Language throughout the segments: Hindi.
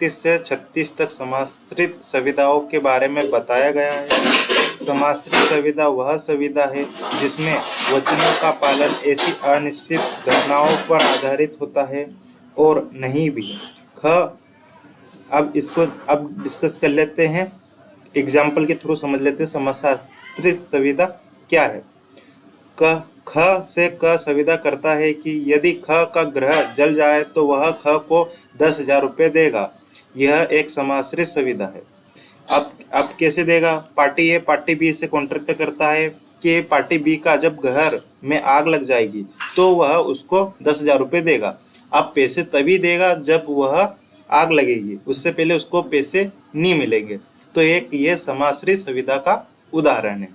31 से 36 तक समाश्रित संविदाओं के बारे में बताया गया है। समाश्रित संविदा वह संविदा है जिसमें वचनों का पालन ऐसी अनिश्चित घटनाओं पर आधारित होता है और नहीं भी। अब इसको डिस्कस कर लेते हैं, एग्जाम्पल के थ्रू समझ लेते हैं समाश्रित संविदा क्या है। ख से क संविदा करता है कि यदि ख का ग्रह जल जाए तो वह ख को 10,000 रुपये देगा। यह एक समाश्रित संविदा है। अब कैसे देगा? पार्टी ए पार्टी बी से कॉन्ट्रैक्ट करता है कि पार्टी बी का जब घर में आग लग जाएगी तो वह उसको 10,000 रुपये देगा। अब पैसे तभी देगा जब वह आग लगेगी, उससे पहले उसको पैसे नहीं मिलेंगे। तो एक ये समाश्रित संविदा का उदाहरण है।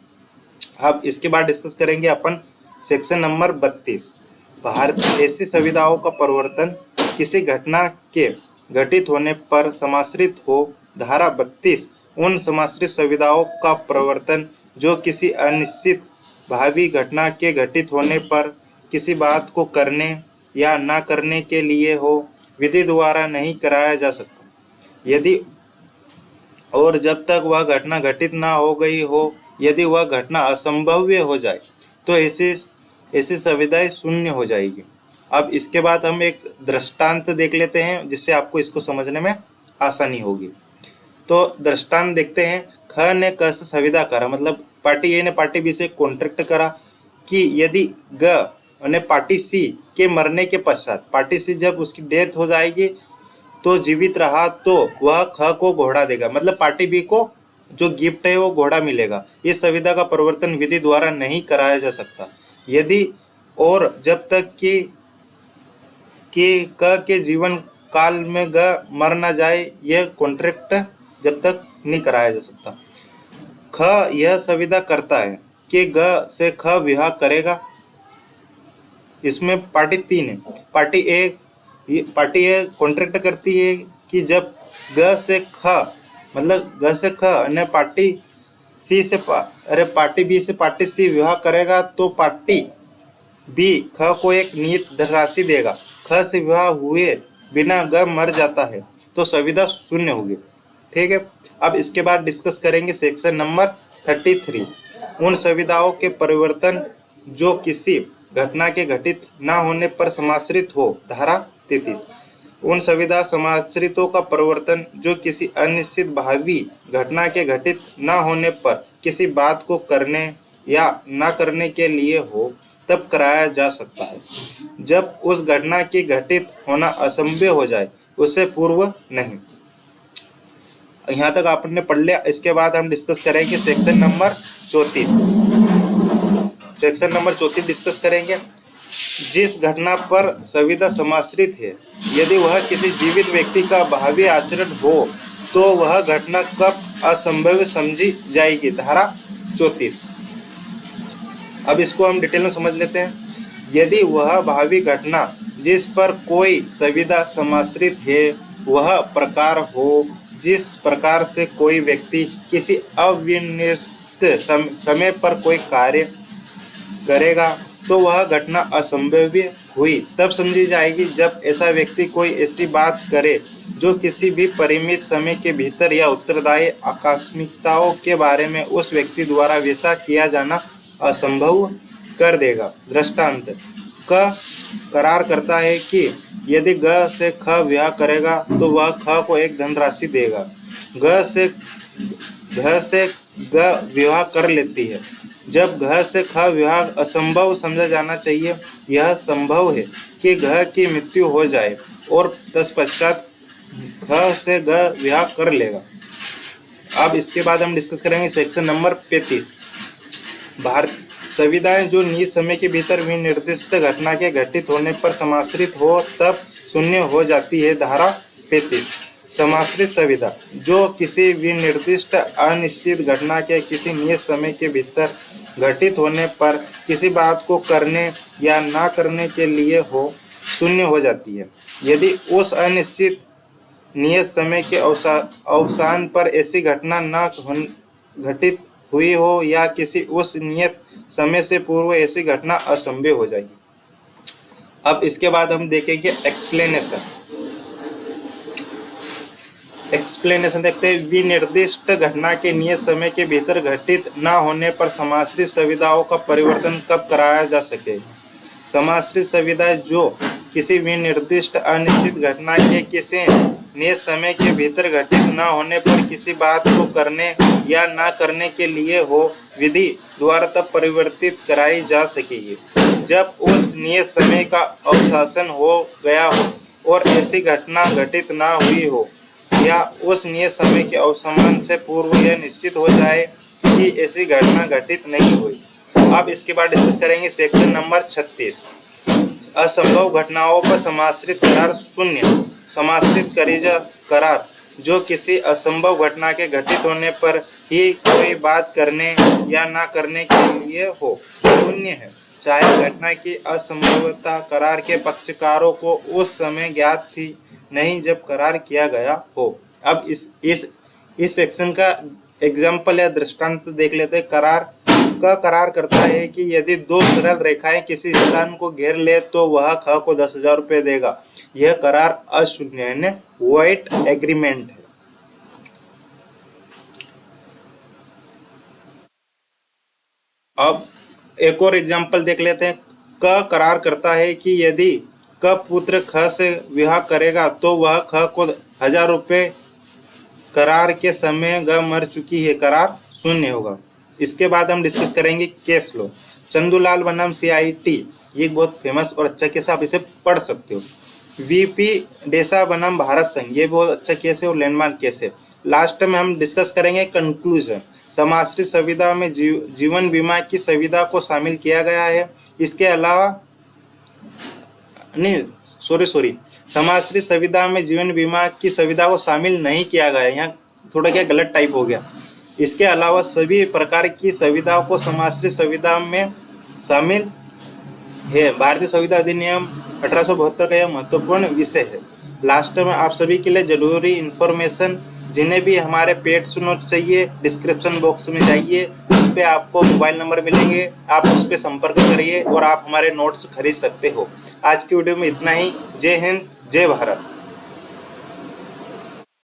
अब इसके बाद डिस्कस करेंगे अपन सेक्शन नंबर 32। भारत ऐसी संविदाओं का परिवर्तन किसी घटना के घटित होने पर समाश्रित हो। धारा 32 उन समाश्रित संविदाओं का परिवर्तन जो किसी अनिश्चित भावी घटना के घटित होने पर किसी बात को करने या ना करने के लिए हो, विधि द्वारा नहीं कराया जा सकता। यदि और जब तक वह घटना घटित ना हो गई हो, यदि वह घटना असंभव्य हो जाए तो ऐसी संविदाएं शून्य हो जाएगी। अब इसके बाद हम एक दृष्टांत देख लेते हैं जिससे आपको इसको समझने में आसानी होगी। तो दृष्टांत देखते हैं। ख ने क से संविदा करा, मतलब पार्टी ए ने पार्टी बी से कॉन्ट्रैक्ट करा कि यदि ग ने पार्टी सी के मरने के पश्चात, पार्टी सी जब उसकी डेथ हो जाएगी तो जीवित रहा तो वह ख को घोड़ा देगा, मतलब पार्टी बी को जो गिफ्ट है वो घोड़ा मिलेगा। इस संविदा का परिवर्तन विधि द्वारा नहीं कराया जा सकता। यदि और जब तक कि क के जीवन काल में ग मर ना जाए, यह कॉन्ट्रैक्ट जब तक नहीं कराया जा सकता। ख यह संविदा करता है कि ग से ख विवाह करेगा। इसमें पार्टी 3 है। पार्टी ए कॉन्ट्रैक्ट करती है कि जब ग से ख, मतलब ग से ख ने पार्टी बी से पार्टी सी विवाह करेगा तो पार्टी बी ख को एक नियत धनराशि देगा। ख से विवाह हुए बिना ग मर जाता है तो संविदा शून्य होगी। ठीक है। अब इसके बाद डिस्कस करेंगे सेक्शन नंबर 33 उन संविदाओं के परिवर्तन जो किसी घटना के घटित ना होने पर समाश्रित हो। धारा 33 उन संविदा समाश्रितों का परिवर्तन जो किसी अनिश्चित भावी घटना के घटित ना होने पर किसी बात को करने या ना करने के लिए हो तब कराया जा सकता है जब उस घटना के घटित होना असंभव हो जाए, उससे पूर्व नहीं। यहाँ तक आपने पढ़ लिया। इसके बाद हम डिस्कस करेंगे section number 34। Section number 34 discuss करेंगे। जिस घटना पर संविदा समाश्रित है, यदि वह किसी जीवित व्यक्ति का भावी आचरण हो तो वह घटना कब असंभव समझी जाएगी। धारा 34। अब इसको हम डिटेल में समझ लेते हैं। यदि वह भावी घटना जिस पर कोई संविदा समाश्रित है वह प्रकार हो जिस प्रकार से कोई व्यक्ति किसी अविनिश्चित समय पर कोई कार्य करेगा तो वह घटना असंभव हुई तब समझी जाएगी जब ऐसा व्यक्ति कोई ऐसी बात करे जो किसी भी परिमित समय के भीतर या उत्तरदायी आकस्मिकताओं के बारे में उस व्यक्ति द्वारा वैसा किया जाना असंभव कर देगा। दृष्टांत क करार करता है कि यदि ग से ख विवाह करेगा तो वह ख को एक धनराशि देगा। घ से ग विवाह कर लेती है। जब घ से ख विवाह असंभव समझा जाना चाहिए, यह संभव है कि घ की मृत्यु हो जाए और तत्पश्चात घ से ग विवाह कर लेगा। अब इसके बाद हम डिस्कस करेंगे सेक्शन नंबर 35। भारत संविदाएं जो नियत समय के भीतर विनिर्दिष्ट घटना के घटित होने पर समाश्रित हो तब शून्य हो जाती है। धारा 35 समाश्रित संविदा जो किसी विनिर्दिष्ट अनिश्चित घटना के किसी नियत समय के भीतर घटित होने पर किसी बात को करने या ना करने के लिए हो शून्य हो जाती है। यदि उस अनिश्चित नियत समय के अवसान पर ऐसी घटना न घटित हुई हो या किसी उस नियत समय से पूर्व ऐसी घटना असंभव हो जाएगी। अब इसके बाद हम देखेंगे एक्सप्लेनेशन। एक्सप्लेनेशन देखते हैं। विनिर्दिष्ट घटना के नियत समय के भीतर घटित न होने पर समाश्रित संविदाओं का परिवर्तन कब कराया जा सके। समाश्रित संविदाएं जो किसी विनिर्दिष्ट अनिश्चित घटना के किसी नियत समय के भीतर घटित न होने पर किसी बात को करने या न करने के लिए हो, विधि द्वारा तब परिवर्तित कराई जा सकेगी जब उस नियत समय का अवसान हो गया हो और ऐसी घटना घटित न हुई हो, या उस नियत समय के अवसान से पूर्व यह निश्चित हो जाए कि ऐसी घटना घटित नहीं हुई। अब इसके बाद डिस्कस करेंगे सेक्शन नंबर 36, असंभव घटनाओं पर समाश्रित करार शून्य। समाश्रित करार जो किसी असंभव घटना के घटित होने पर ही कोई बात करने या ना करने के लिए हो, शून्य है, चाहे घटना की असंभवता करार के पक्षकारों को उस समय ज्ञात थी नहीं जब करार किया गया हो। अब इस सेक्शन का एग्जाम्पल या दृष्टांत देख लेते हैं। करार करता है कि यदि दो सरल रेखाएं किसी स्थान को घेर ले तो वह ख को 10,000 रुपये देगा। यह करार अशून्य है, वॉइड एग्रीमेंट है। अब एक और एग्जाम्पल देख लेते हैं। क करार करता है कि यदि क पुत्र ख से विवाह करेगा तो वह ख को 1,000 रुपये करार के समय ग मर चुकी है, करार शून्य होगा। इसके बाद हम डिस्कस करेंगे केस लो। चंदूलाल बनाम CIT, ये बहुत फेमस और अच्छा केस, आप इसे पढ़ सकते हो। VP डेसा बनाम भारत संघ, ये बहुत अच्छा केस है और लैंडमार्क केस है। लास्ट में हम डिस्कस करेंगे कंक्लूजन। समाश्रित संविदा में जीवन बीमा की संविदा को शामिल किया गया है। इसके अलावा समाश्रित संविदा में जीवन बीमा की संविदा को शामिल नहीं किया गया, यहाँ थोड़ा क्या गलत टाइप हो गया। इसके अलावा सभी प्रकार की संविदाओं को समाश्रित संविदा में शामिल है। भारतीय संविदा अधिनियम 1872 का यह महत्वपूर्ण विषय है। लास्ट में आप सभी के लिए जरूरी इन्फॉर्मेशन, जिन्हें भी हमारे पेड्स नोट चाहिए, डिस्क्रिप्शन बॉक्स में जाइए, उस पर आपको मोबाइल नंबर मिलेंगे, आप उस पर संपर्क करिए और आप हमारे नोट्स खरीद सकते हो। आज की वीडियो में इतना ही। जय हिंद, जय भारत।